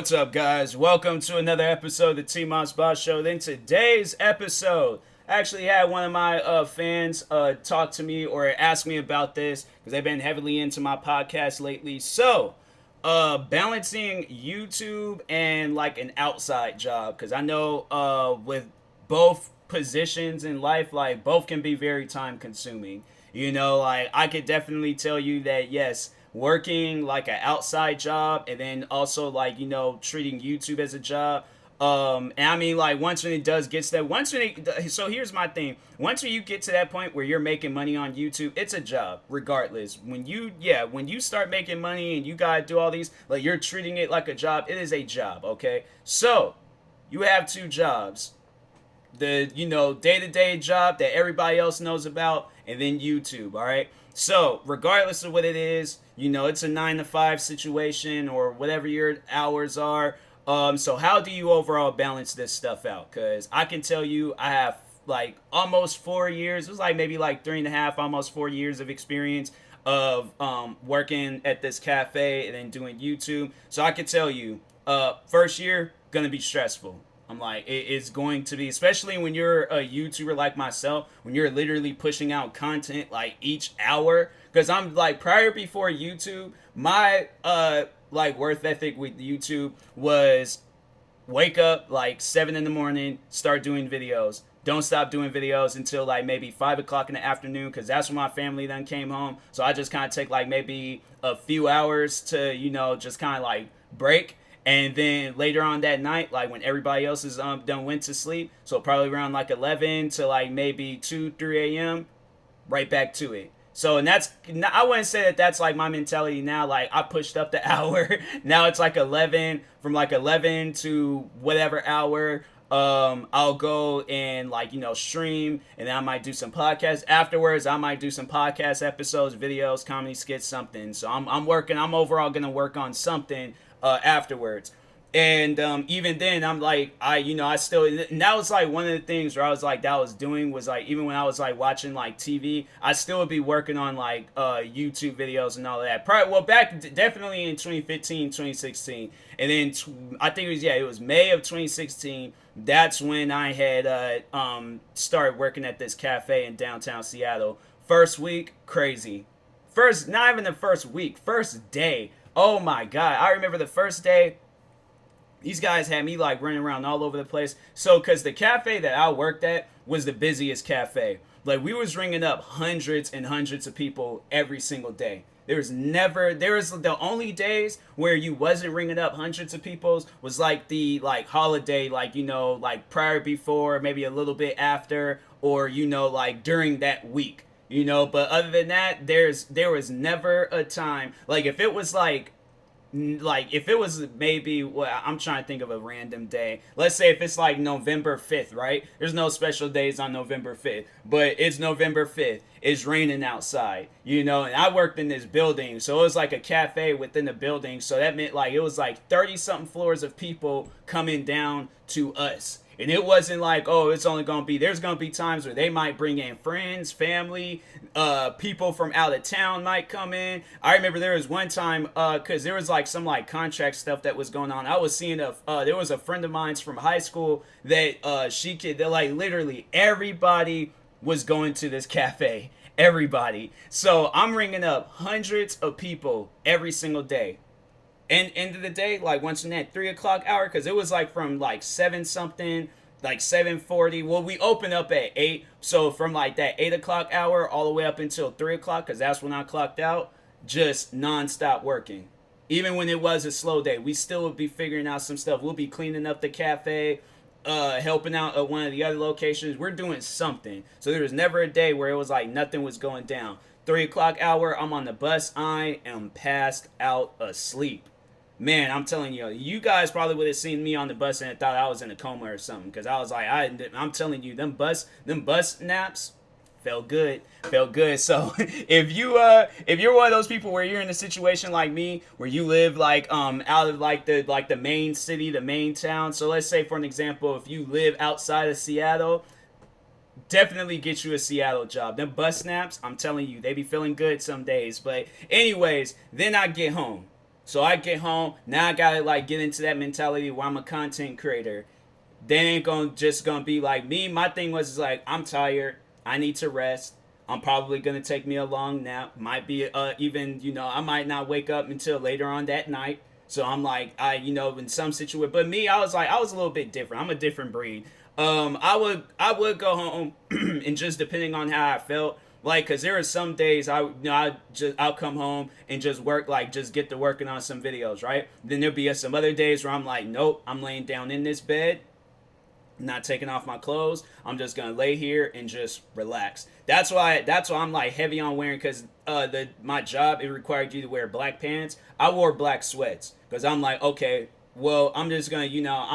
What's up, guys? Welcome to another episode of the TMossBoss Show. In today's episode, I actually had one of my fans talk to me or ask me about this because they've been heavily into my podcast lately. So, balancing YouTube and like an outside job, because I know with both positions in life, like both can be very time consuming. Like I could definitely tell you that yes, working like an outside job and then also like treating YouTube as a job. And I mean, like once when it does gets that so here's my thing. Once when you get to that point where you're making money on YouTube, it's a job regardless. When you start making money and you gotta do all these, like you're treating it like a job, it is a job. Okay, so you have two jobs: the day-to-day job that everybody else knows about, and then YouTube. All right, so regardless of what it is, it's a 9 to 5 situation or whatever your hours are. So how do you overall balance this stuff out? Because I can tell you I have like almost 4 years. It was like maybe like 3.5, almost 4 years of experience of working at this cafe and then doing YouTube. So I can tell you, first year gonna be stressful. I'm like, it's going to be, especially when you're a YouTuber like myself, when you're literally pushing out content like each hour. Because I'm like, before YouTube, my like worth ethic with YouTube was wake up like 7 in the morning, start doing videos. Don't stop doing videos until like maybe 5 o'clock in the afternoon, because that's when my family then came home. So I just kind of take like maybe a few hours to, just kind of like break. And then later on that night, like when everybody else is done went to sleep, so probably around like 11 to like maybe 2, 3 a.m., right back to it. So, and I wouldn't say that that's like my mentality now. Like I pushed up the hour. Now it's like 11, from like 11 to whatever hour. I'll go and like, stream, and then I might do some podcasts afterwards. I might do some podcast episodes, videos, comedy skits, something. So I'm overall going to work on something afterwards. And even then, I'm like, I still, and that was like one of the things where I was like, that I was doing was like, even when I was like watching like TV, I still would be working on like YouTube videos and all of that. Probably, well, definitely in 2015, 2016. And then I think it was May of 2016. That's when I had started working at this cafe in downtown Seattle. First week, crazy. Not even the first week, first day. Oh my God. I remember the first day, these guys had me like running around all over the place. So, because the cafe that I worked at was the busiest cafe. Like we was ringing up hundreds and hundreds of people every single day. There was the only days where you wasn't ringing up hundreds of people was like the like holiday, like, like prior, before, maybe a little bit after, or, like during that week. But other than that, there was never a time, like if it was if it was maybe, well, I'm trying to think of a random day. Let's say if it's like November 5th, right? There's no special days on November 5th, but it's November 5th. It's raining outside, and I worked in this building, so it was like a cafe within the building. So that meant like it was like 30 something floors of people coming down to us. And it wasn't like, oh, there's going to be times where they might bring in friends, family, people from out of town might come in. I remember there was one time, because there was like some like contract stuff that was going on. I was seeing there was a friend of mine's from high school that they're like literally everybody was going to this cafe. Everybody. So I'm ringing up hundreds of people every single day. And end of the day, like once in that 3 o'clock hour, because it was like from like 7 something, like 7:40. Well, we opened up at 8, so from like that 8 o'clock hour all the way up until 3 o'clock, because that's when I clocked out, just nonstop working. Even when it was a slow day, we still would be figuring out some stuff. We'll be cleaning up the cafe, helping out at one of the other locations. We're doing something. So there was never a day where it was like nothing was going down. 3 o'clock hour, I'm on the bus. I am passed out asleep. Man, I'm telling you, you guys probably would have seen me on the bus and thought I was in a coma or something, because I was like, I'm telling you, them bus naps felt good. So if you're one of those people where you're in a situation like me, where you live like out of like the main city, the main town. So let's say, for an example, if you live outside of Seattle, definitely get you a Seattle job. Them bus naps, I'm telling you, they be feeling good some days. But anyways, then I get home. So I get home, now I gotta like get into that mentality where I'm a content creator. They ain't gonna be like me. My thing was like, I'm tired, I need to rest. I'm probably gonna take me a long nap. Might be even, I might not wake up until later on that night. So I'm like, in some situation. But me, I was like, I was a little bit different. I'm a different breed. I would go home and just depending on how I felt, like, cause there are some days I'll come home and just work, like just get to working on some videos, right? Then there'll be some other days where I'm like, nope, I'm laying down in this bed, not taking off my clothes. I'm just gonna lay here and just relax. That's why I'm like heavy on wearing, because my job, it required you to wear black pants. I wore black sweats because I'm like, okay, well, I'm just gonna,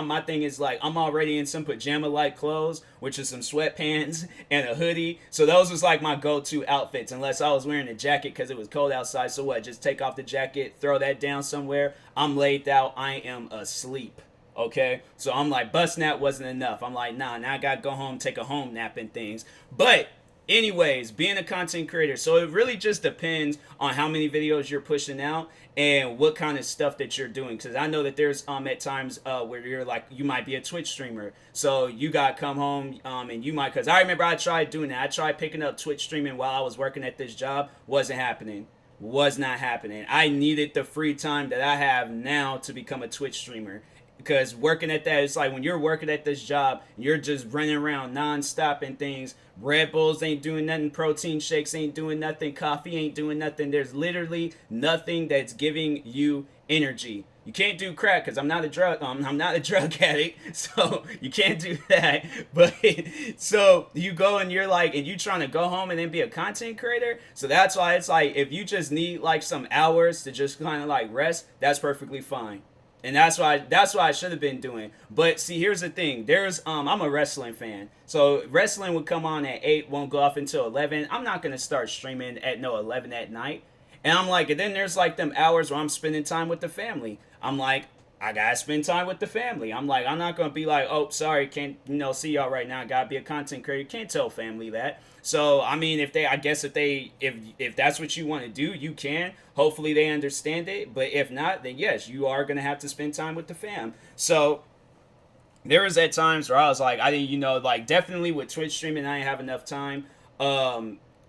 my thing is like, I'm already in some pajama-like clothes, which is some sweatpants and a hoodie. So those was like my go-to outfits, unless I was wearing a jacket because it was cold outside. So what? Just take off the jacket, throw that down somewhere. I'm laid out. I am asleep. Okay, so I'm like, bus nap wasn't enough. I'm like, nah, now I gotta go home, take a home nap and things. But anyways, being a content creator, so it really just depends on how many videos you're pushing out and what kind of stuff that you're doing. Because I know that there's at times where you're like, you might be a Twitch streamer, so you gotta come home and you might, because I remember I tried doing that. I tried picking up Twitch streaming while I was working at this job. Wasn't happening. Was not happening. I needed the free time that I have now to become a Twitch streamer. Because working at that, it's like when you're working at this job, you're just running around nonstop and things. Red Bulls ain't doing nothing. Protein shakes ain't doing nothing. Coffee ain't doing nothing. There's literally nothing that's giving you energy. You can't do crack because I'm not a drug addict, so you can't do that. But so you go and you're like, and you trying to go home and then be a content creator. So that's why it's like, if you just need like some hours to just kind of like rest, that's perfectly fine. And that's why I should have been doing. But see, here's the thing. I'm a wrestling fan. So wrestling would come on at 8, won't go off until 11. I'm not going to start streaming at 11 at night. And I'm like, and then there's like them hours where I'm spending time with the family. I'm like, I gotta spend time with the family. I'm like, I'm not gonna be like, oh, sorry, can't see y'all right now. Gotta be a content creator. Can't tell family that. So I mean, if that's what you want to do, you can. Hopefully they understand it. But if not, then yes, you are gonna have to spend time with the fam. So there was at times where I was like, I didn't, like definitely with Twitch streaming, I didn't have enough time.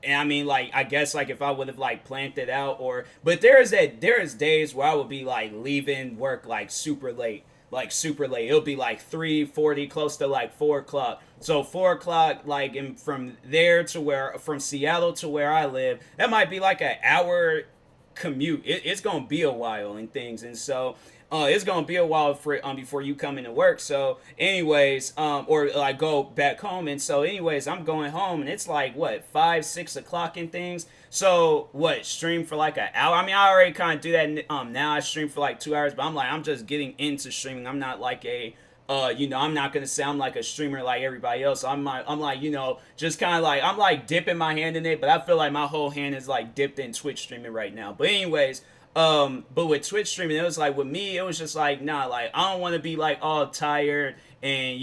And I mean, like, I guess, like, if I would have, like, planned it out but there is days where I would be, like, leaving work, like, super late. It'll be, like, 3:40, close to, like, 4 o'clock. So 4 o'clock, like, and from Seattle to where I live, that might be, like, an hour commute. It's going to be a while and things. And so it's gonna be a while before you come into work. So anyways, or like go back home. And so anyways, I'm going home and it's like what, 5-6 o'clock and things. So what, stream for like an hour? I mean, I already kind of do that. Now I stream for like 2 hours, but I'm just getting into streaming. I'm not like I'm not gonna sound like a streamer like everybody else. I'm like, just kind of like, I'm like dipping my hand in it, but I feel like my whole hand is like dipped in Twitch streaming right now. But anyways, but with Twitch streaming, it was like, with me, it was just like, nah, like, I don't want to be like all tired and,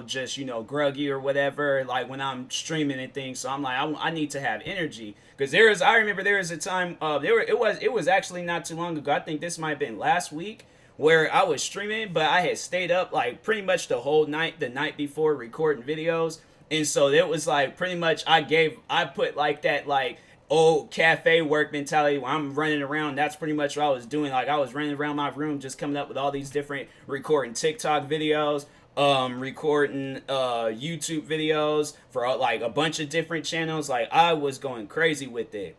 just, groggy or whatever, like when I'm streaming and things. So I'm like, I need to have energy. Because I remember there was a time, it was actually not too long ago. I think this might have been last week, where I was streaming, but I had stayed up like pretty much the whole night, the night before, recording videos. And so it was like pretty much I put like that like old cafe work mentality where I'm running around. That's pretty much what I was doing. Like I was running around my room just coming up with all these different, recording TikTok videos, recording YouTube videos for like a bunch of different channels. Like I was going crazy with it.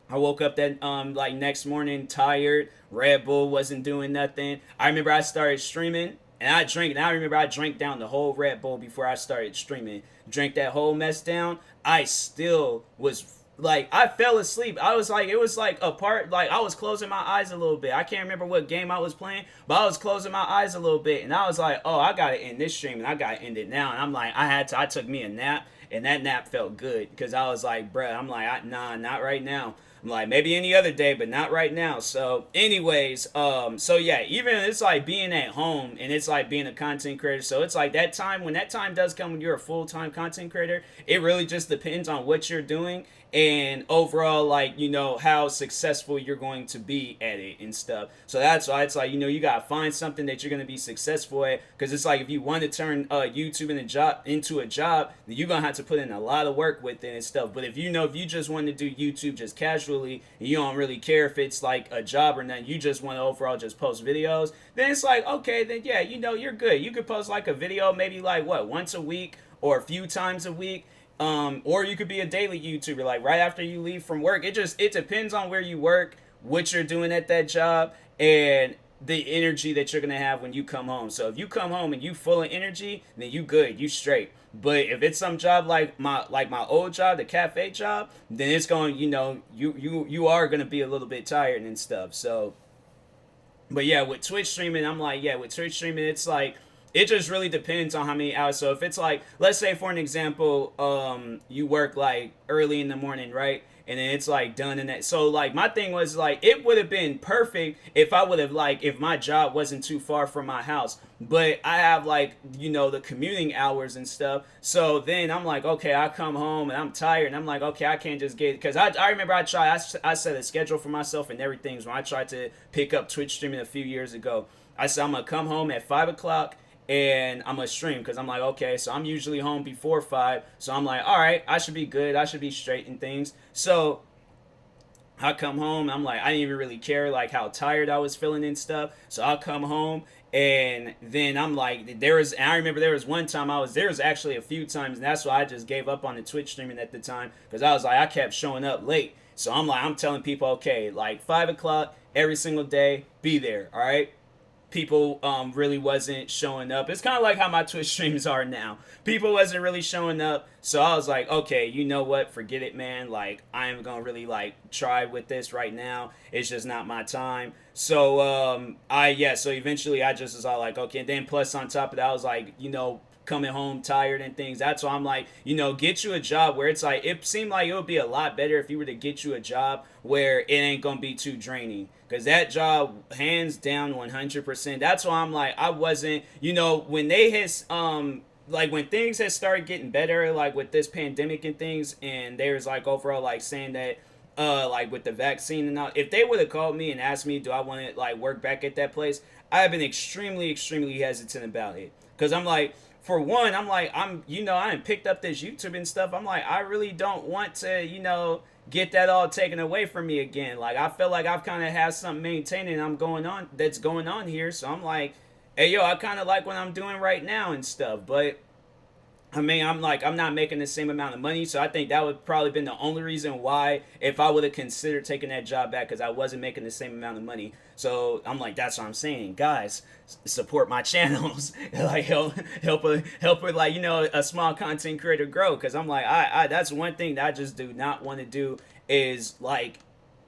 I woke up that like next morning tired. Red Bull wasn't doing nothing. I remember I started streaming and I remember I drank down the whole Red Bull before I started streaming. Drank that whole mess down. I still was like, I fell asleep. I was like, it was like a part, like I was closing my eyes a little bit. I can't remember what game I was playing, but I was closing my eyes a little bit. And I was like, oh, I gotta end this stream and I gotta end it now. And I'm like, I took me a nap and that nap felt good because I was like, bruh, I'm like, nah, not right now. I'm like, maybe any other day, but not right now. So anyways, so yeah, even it's like being at home and it's like being a content creator. So it's like that time, when that time does come when you're a full-time content creator, it really just depends on what you're doing and overall, like, you know, how successful you're going to be at it and stuff. So that's why it's like, you know, you gotta find something that you're gonna be successful at, because it's like if you want to turn YouTube into a job, then you're gonna have to put in a lot of work with it and stuff. But if you know, if you just want to do YouTube just casually and you don't really care if it's like a job or not, you just want to overall just post videos, then it's like, okay, then yeah, you know, you're good. You could post like a video maybe like what, once a week or a few times a week. Or you could be a daily YouTuber, like right after you leave from work. It depends on where you work, what you're doing at that job, and the energy that you're gonna have when you come home. So if you come home and you full of energy, then you good, you straight. But if it's some job like my old job, the cafe job, then it's going, you know, you are gonna be a little bit tired and stuff. So, but yeah, with Twitch streaming, I'm like, yeah, with Twitch streaming, it's like, it just really depends on how many hours. So if it's like, let's say for an example, you work like early in the morning, right? And then it's like done in that. So like my thing was like, it would have been perfect if I would have like, if my job wasn't too far from my house. But I have like, you know, the commuting hours and stuff. So then I'm like, okay, I come home and I'm tired. And I'm like, okay, I can't just get, because I remember I set a schedule for myself and everything. So when I tried to pick up Twitch streaming a few years ago, I said, I'm going to come home at 5 o'clock. And I'm gonna stream, because I'm like, okay, so I'm usually home before 5, so I'm like, all right, I should be good, I should be straight and things. So I come home, I'm like, I didn't even really care like how tired I was feeling and stuff. So I'll come home, and then I'm like, I remember there was one time there was actually a few times, and that's why I just gave up on the Twitch streaming at the time, because I was like, I kept showing up late. So I'm like, I'm telling people, okay, like 5 o'clock every single day, be there, all right? People really wasn't showing up. It's kind of like how my Twitch streams are now. People wasn't really showing up, so I was like, okay, you know what? Forget it, man. Like, I am gonna really like try with this right now. It's just not my time. So so eventually I just was all like, okay. And then plus on top of that, I was like, you know, coming home tired and things. That's why I'm like, you know, get you a job where it's like, it seemed like it would be a lot better if you were to get you a job where it ain't gonna be too draining. Because that job, hands down, 100%. That's why I'm like, I wasn't, you know, when they had, like when things had started getting better, like with this pandemic and things, and they was like overall like saying that, like with the vaccine and all, if they would have called me and asked me, do I want to like work back at that place, I've been extremely, extremely hesitant about it. Because I'm like, for one, you know, I picked up this YouTube and stuff. I'm like, I really don't want to, you know, get that all taken away from me again. Like, I feel like I've kind of had something maintaining that's going on here. So I'm like, hey, yo, I kind of like what I'm doing right now and stuff. But I mean, I'm not making the same amount of money, so I think that would probably been the only reason why, if I would have considered taking that job back, because I wasn't making the same amount of money. So I'm like, that's what I'm saying, guys, support my channels, like help with like, you know, a small content creator grow, because I'm like, I that's one thing that I just do not want to do, is like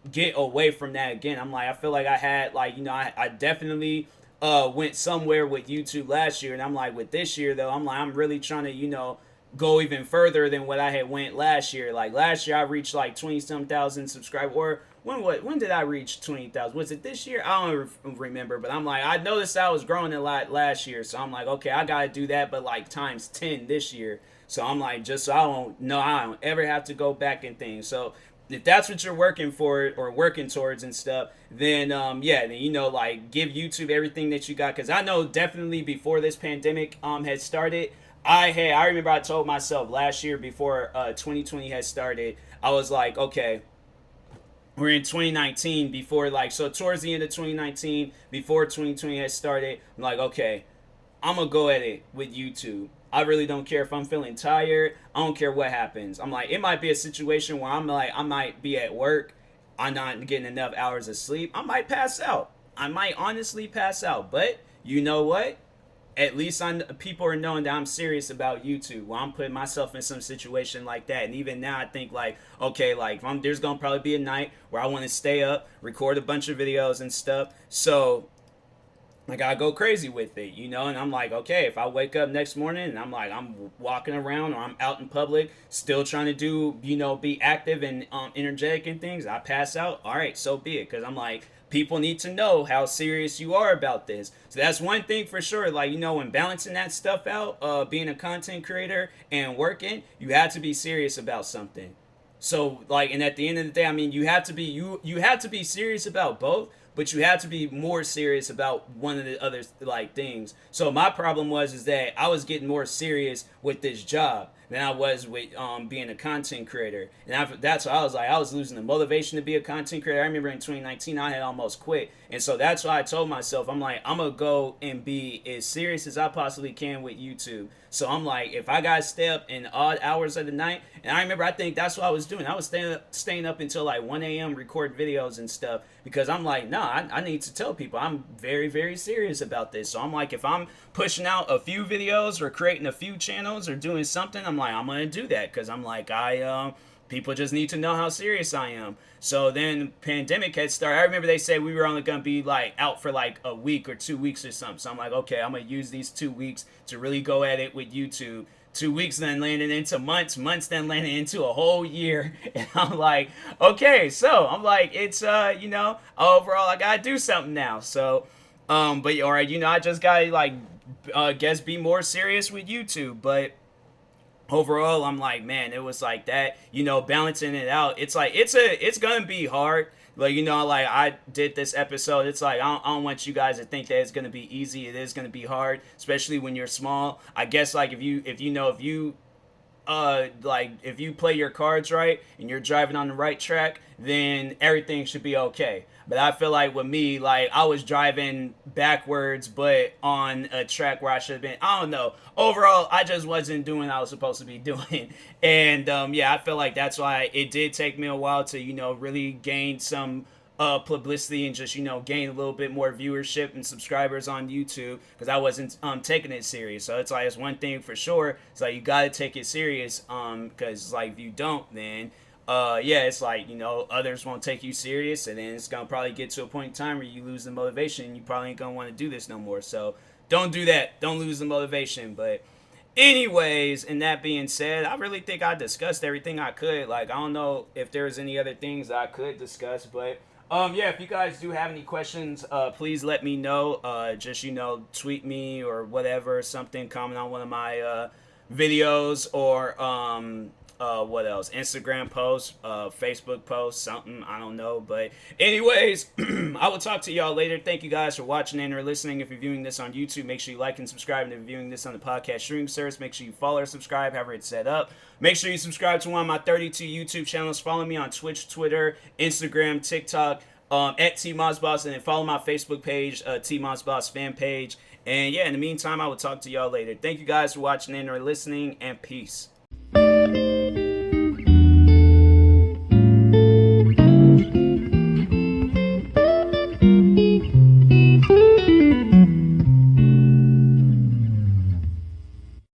get away from that again. I'm like, I feel like I had like, you know, I definitely went somewhere with YouTube last year, and I'm like, with this year though, I'm like, I'm really trying to, you know, go even further than what I had went last year. Like last year I reached like 20-some thousand subscribers. Or when did I reach 20,000? Was it this year? I don't remember, but I'm like, I noticed I was growing a lot last year, so I'm like, okay, I gotta do that, but like times 10 this year. So I'm like, just so I don't ever have to go back and things. So if that's what you're working for or working towards and stuff, then then, you know, like give YouTube everything that you got. Because I know definitely before this pandemic had started, I remember I told myself last year before 2020 had started, I was like, okay, we're in 2019, before like, so towards the end of 2019, before 2020 had started, I'm like, okay, I'm gonna go at it with YouTube. I really don't care if I'm feeling tired. I don't care what happens. I'm like, it might be a situation where I'm like, I might be at work, I'm not getting enough hours of sleep, I might pass out. I might honestly pass out. But you know what? At least people are knowing that I'm serious about YouTube. Well, I'm putting myself in some situation like that. And even now I think like, okay, like there's gonna probably be a night where I want to stay up, record a bunch of videos and stuff. So like I go crazy with it, you know, and I'm like, okay, if I wake up next morning and I'm like, I'm walking around or I'm out in public, still trying to do, you know, be active and energetic and things, I pass out, all right, so be it, because I'm like, people need to know how serious you are about this. So that's one thing for sure. Like, you know, when balancing that stuff out, being a content creator and working, you have to be serious about something. So like, and at the end of the day, I mean, you have to be you have to be serious about both, but you have to be more serious about one of the other like things. So my problem was is that I was getting more serious with this job than I was with being a content creator, and that's why I was like, I was losing the motivation to be a content creator. I remember in 2019 I had almost quit, and so that's why I told myself, I'm like, I'm gonna go and be as serious as I possibly can with YouTube. So I'm like, if I gotta stay up in odd hours of the night, and I remember I think that's what I was doing. I was staying up until like 1 a.m. recording videos and stuff, because I'm like, nah, I need to tell people I'm very, very serious about this. So I'm like, if I'm pushing out a few videos or creating a few channels or doing something, I'm like, I'm gonna do that, because I'm like, people just need to know how serious I am. So then pandemic had started. I remember they said we were only gonna be like out for like a week or 2 weeks or something. So I'm like, okay, I'm gonna use these 2 weeks to really go at it with YouTube. 2 weeks then landed into months, months then landed into a whole year. And I'm like, okay, so I'm like, it's you know, overall I gotta do something now. So but all right, you know, I just gotta like guess be more serious with YouTube. But overall I'm like, man, it was like that, you know, balancing it out. It's like it's gonna be hard. Like, you know, like I did this episode, it's like I don't want you guys to think that it's gonna be easy. It is gonna be hard, especially when you're small. I guess like if you like if you play your cards right and you're driving on the right track, then everything should be okay. But I feel like with me, like I was driving backwards, but on a track where I should have been. I don't know. Overall, I just wasn't doing what I was supposed to be doing, and yeah, I feel like that's why it did take me a while to, you know, really gain some publicity and just, you know, gain a little bit more viewership and subscribers on YouTube, because I wasn't taking it serious. So it's like, it's one thing for sure. It's like you gotta take it serious, because like if you don't, then yeah, it's like, you know, others won't take you serious, and then it's gonna probably get to a point in time where you lose the motivation and you probably ain't gonna want to do this no more. So don't do that. Don't lose the motivation. But anyways, and that being said, I really think I discussed everything I could. Like, I don't know if there's any other things I could discuss, but yeah, if you guys do have any questions, please let me know. Just, you know, tweet me or whatever, something, comment on one of my videos, or what else? Instagram posts, Facebook posts, something, I don't know. But anyways, I will talk to y'all later. Thank you guys for watching and or listening. If you're viewing this on YouTube, make sure you like and subscribe. And if you're viewing this on the podcast streaming service, make sure you follow or subscribe, however it's set up. Make sure you subscribe to one of my 32 YouTube channels. Follow me on Twitch, Twitter, Instagram, TikTok, at TMossBoss, and then follow my Facebook page, TMossBoss fan page. And yeah, in the meantime, I will talk to y'all later. Thank you guys for watching and or listening, and peace.